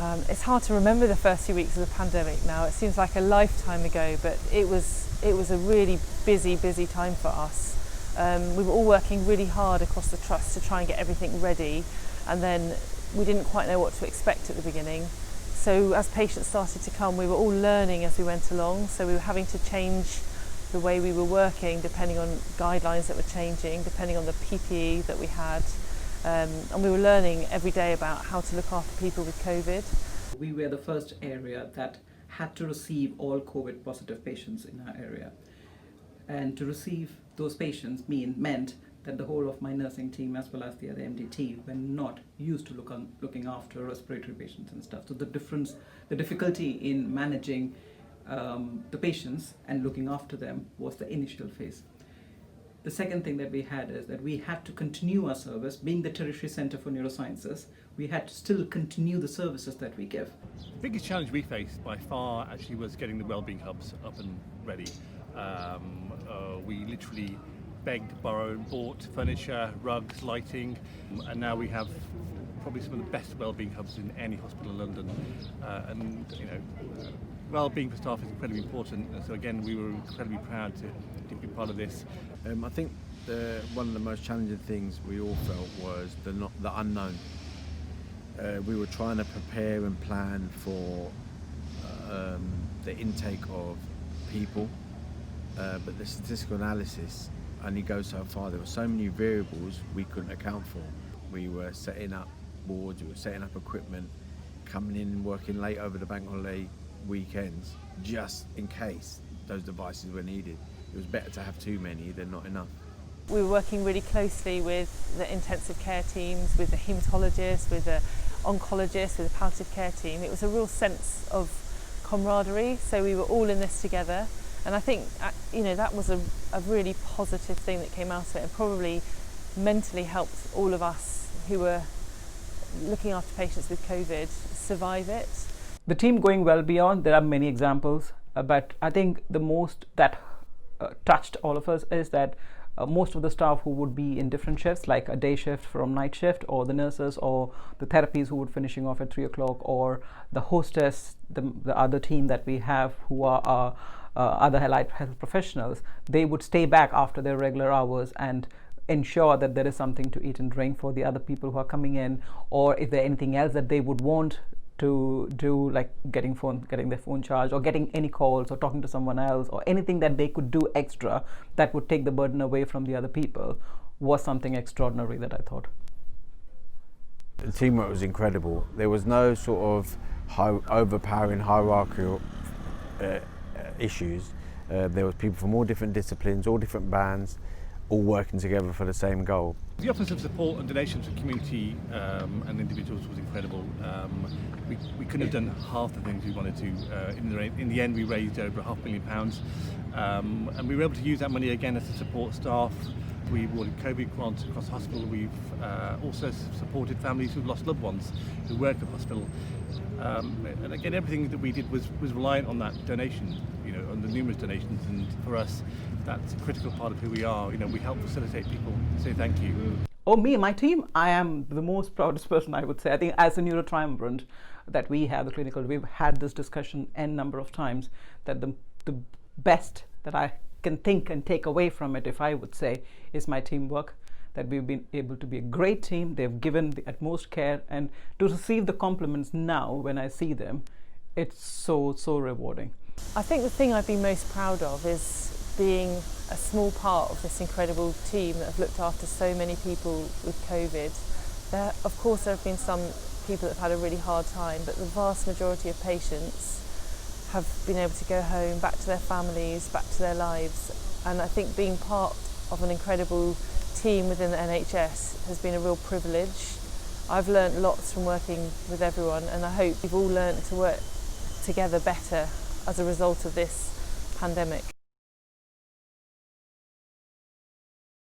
It's hard to remember the first few weeks of the pandemic now. It seems like a lifetime ago, but it was a really busy time for us. We were all working really hard across the trust to try and get everything ready, and then we didn't quite know what to expect at the beginning. So as patients started to come, we were all learning as we went along, so we were having to change the way we were working depending on guidelines that were changing, depending on the PPE that we had. And we were learning every day about how to look after people with COVID. We were the first area that had to receive all COVID positive patients in our area. And to receive those patients meant that the whole of my nursing team as well as the other MDT were not used to looking after respiratory patients and stuff. So the difficulty in managing the patients and looking after them was the initial phase. The second thing that we had is that we had to continue our service. Being the Tertiary Centre for Neurosciences, we had to still continue the services that we give. The biggest challenge we faced by far actually was getting the wellbeing hubs up and ready. We literally begged, borrowed, bought furniture, rugs, lighting, and now we have probably some of the best wellbeing hubs in any hospital in London. And you know, well-being for staff is incredibly important, and so again we were incredibly proud to be part of this. I think one of the most challenging things we all felt was the unknown. We were trying to prepare and plan for the intake of people, but the statistical analysis only goes so far. There were so many variables we couldn't account for. We were setting up boards, we were setting up equipment, coming in and working late over the bank holiday weekends just in case those devices were needed. It was better to have too many than not enough. We were working really closely with the intensive care teams, with the haematologists, with the oncologists, with the palliative care team. It was a real sense of camaraderie, so we were all in this together, and I think that was a really positive thing that came out of it, and probably mentally helped all of us who were looking after patients with COVID survive it. The team going well beyond, there are many examples, but I think the most that touched all of us is that most of the staff who would be in different shifts, like a day shift from night shift, or the nurses or the therapies who would finishing off at 3 o'clock, or the hostess, the other team that we have who are our other allied health professionals, they would stay back after their regular hours and ensure that there is something to eat and drink for the other people who are coming in, or if there's anything else that they would want to do, like getting their phone charged, or getting any calls, or talking to someone else, or anything that they could do extra that would take the burden away from the other people, was something extraordinary that I thought. The teamwork was incredible. There was no sort of overpowering hierarchical issues. There was people from all different disciplines, all different bands, all working together for the same goal. The offers of support and donations from community and individuals was incredible. We couldn't have done half the things we wanted to. In the end, we raised over £500,000, and we were able to use that money again as to support staff. We awarded COVID grants across the hospital. We've also supported families who've lost loved ones who work at the hospital. And again, everything that we did was reliant on that donation, on the numerous donations. And for us, that's a critical part of who we are. We help facilitate people. So thank you. Oh, me and my team, I am the most proudest person, I would say. I think as a neurotriumvirate that we have, the clinical, we've had this discussion n number of times, that the best that I can think and take away from it, if I would say, is my teamwork, that we've been able to be a great team. They've given the utmost care, and to receive the compliments now when I see them, it's so rewarding. I think the thing I've been most proud of is being a small part of this incredible team that have looked after so many people with COVID. Of course, there have been some people that have had a really hard time, but the vast majority of patients have been able to go home, back to their families, back to their lives. And I think being part of an incredible team within the NHS has been a real privilege. I've learnt lots from working with everyone, and I hope we've all learnt to work together better as a result of this pandemic.